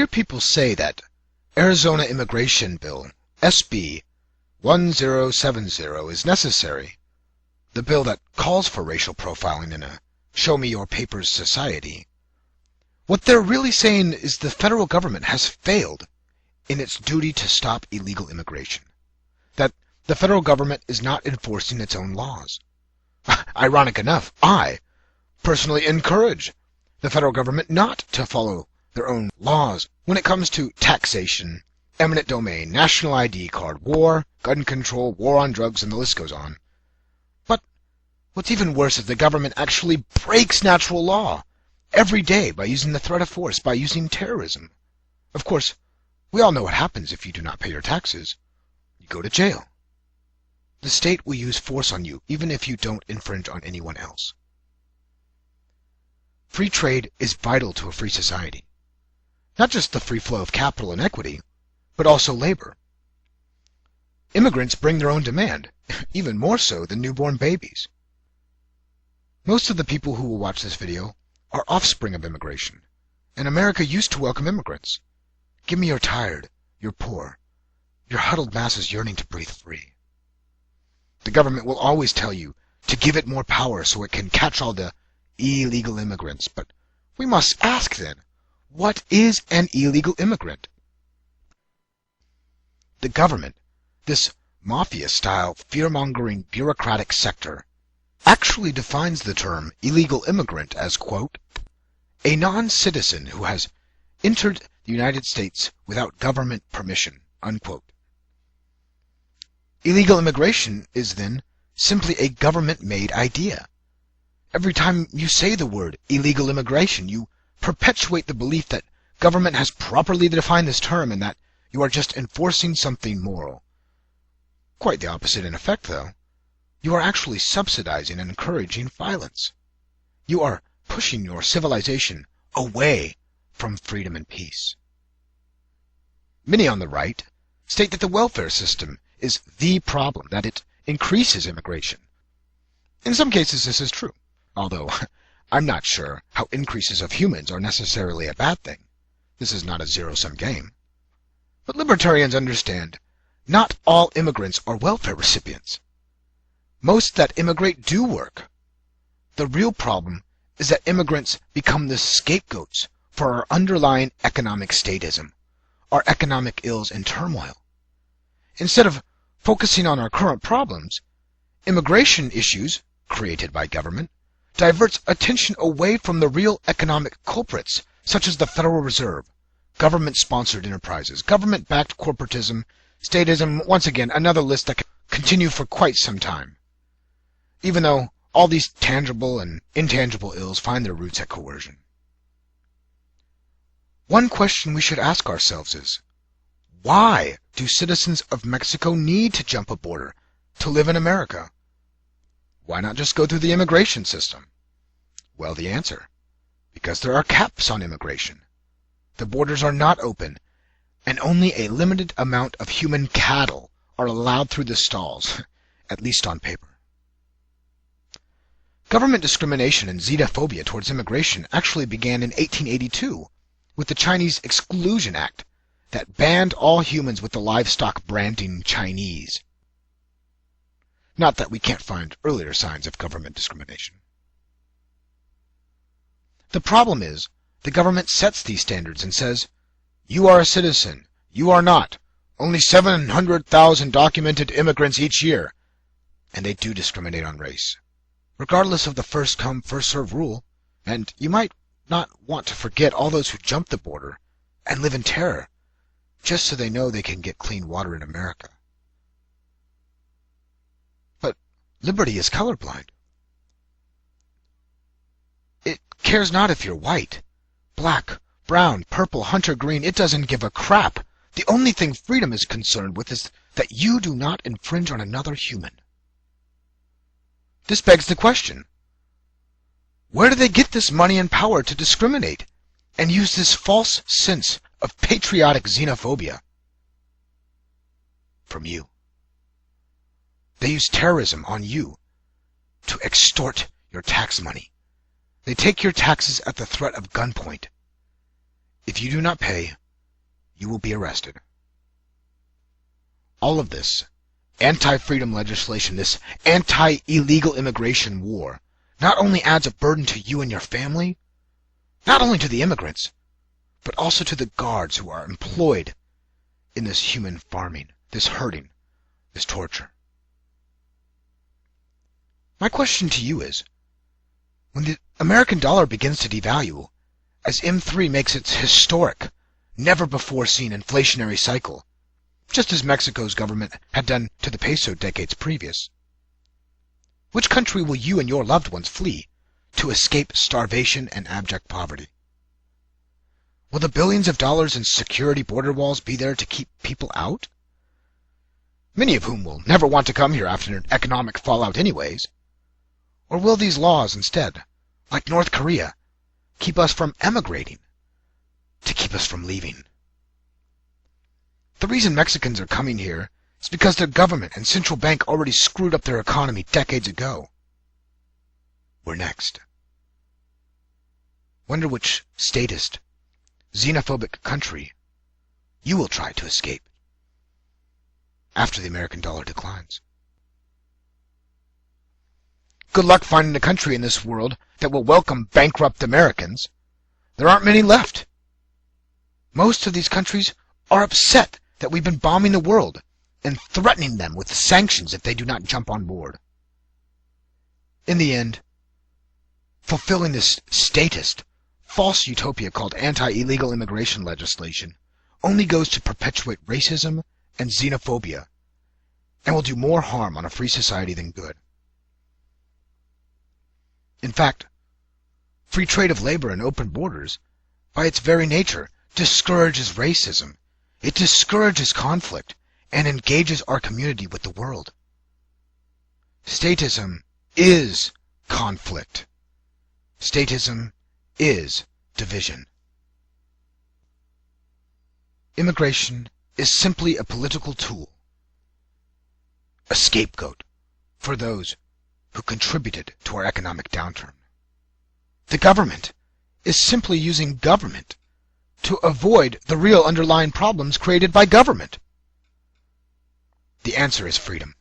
hear people say that Arizona Immigration Bill, SB 1070, is necessary, the bill that calls for racial profiling in a show-me-your-papers society. What they're really saying is the federal government has failed in its duty to stop illegal immigration, that the federal government is not enforcing its own laws. Ironic enough, I personally encourage the federal government not to follow their own laws when it comes to taxation, eminent domain, national ID card, war, gun control, war on drugs, and the list goes on. But what's even worse is the government actually breaks natural law every day by using the threat of force, by using terrorism. Of course, we all know what happens if you do not pay your taxes. You go to jail. The state will use force on you, even if you don't infringe on anyone else. Free trade is vital to a free society. Not just the free flow of capital and equity, but also labor. Immigrants bring their own demand, even more so than newborn babies. Most of the people who will watch this video are offspring of immigration, and America used to welcome immigrants. Give me your tired, your poor, your huddled masses yearning to breathe free. The government will always tell you to give it more power so it can catch all the illegal immigrants. But we must ask then, what is an illegal immigrant? The government, this mafia-style, fear-mongering bureaucratic sector, actually defines the term illegal immigrant as, quote, a non-citizen who has entered the United States without government permission, unquote. Illegal immigration is then simply a government-made idea. Every time you say the word illegal immigration, you perpetuate the belief that government has properly defined this term and that you are just enforcing something moral. Quite the opposite in effect, though. You are actually subsidizing and encouraging violence. You are pushing your civilization away from freedom and peace. Many on the right state that the welfare system is the problem, that it increases immigration. In some cases this is true, although I'm not sure how increases of humans are necessarily a bad thing. This is not a zero-sum game. But libertarians understand not all immigrants are welfare recipients. Most that immigrate do work. The real problem is that immigrants become the scapegoats for our underlying economic statism, our economic ills and turmoil. Instead of focusing on our current problems, immigration issues, created by government, diverts attention away from the real economic culprits, such as the Federal Reserve, government-sponsored enterprises, government-backed corporatism, statism, once again, another list that can continue for quite some time. Even though all these tangible and intangible ills find their roots at coercion. One question we should ask ourselves is, why do citizens of Mexico need to jump a border to live in America? Why not just go through the immigration system? Well, the answer, because there are caps on immigration. The borders are not open, and only a limited amount of human cattle are allowed through the stalls, at least on paper. Government discrimination and xenophobia towards immigration actually began in 1882 with the Chinese Exclusion Act that banned all humans with the livestock branding Chinese. Not that we can't find earlier signs of government discrimination. The problem is, the government sets these standards and says, you are a citizen, you are not, only 700,000 documented immigrants each year, and they do discriminate on race, regardless of the first-come, first-served rule, and you might not want to forget all those who jump the border and live in terror, just so they know they can get clean water in America. But liberty is colorblind. It cares not if you're white, black, brown, purple, hunter green. It doesn't give a crap. The only thing freedom is concerned with is that you do not infringe on another human. This begs the question, where do they get this money and power to discriminate and use this false sense of patriotic xenophobia? From you. They use terrorism on you to extort your tax money. They take your taxes at the threat of gunpoint. If you do not pay, you will be arrested. All of this anti-freedom legislation, this anti-illegal immigration war, not only adds a burden to you and your family, not only to the immigrants, but also to the guards who are employed in this human farming, this herding, this torture. My question to you is, when the American dollar begins to devalue, as M3 makes its historic, never-before-seen inflationary cycle, just as Mexico's government had done to the peso decades previous, which country will you and your loved ones flee to escape starvation and abject poverty? Will the billions of dollars in security border walls be there to keep people out? Many of whom will never want to come here after an economic fallout anyways. Or will these laws instead, like North Korea, keep us from emigrating, to keep us from leaving? The reason Mexicans are coming here is because their government and central bank already screwed up their economy decades ago. We're next. Wonder which statist, xenophobic country you will try to escape after the American dollar declines. Good luck finding a country in this world that will welcome bankrupt Americans. There aren't many left. Most of these countries are upset that we've been bombing the world and threatening them with sanctions if they do not jump on board. In the end, fulfilling this statist, false utopia called anti-illegal immigration legislation only goes to perpetuate racism and xenophobia and will do more harm on a free society than good. In fact, free trade of labor and open borders, by its very nature, discourages racism. It discourages conflict and engages our community with the world. Statism is conflict. Statism is division. Immigration is simply a political tool, a scapegoat for those who contributed to our economic downturn. The government is simply using government to avoid the real underlying problems created by government. The answer is freedom.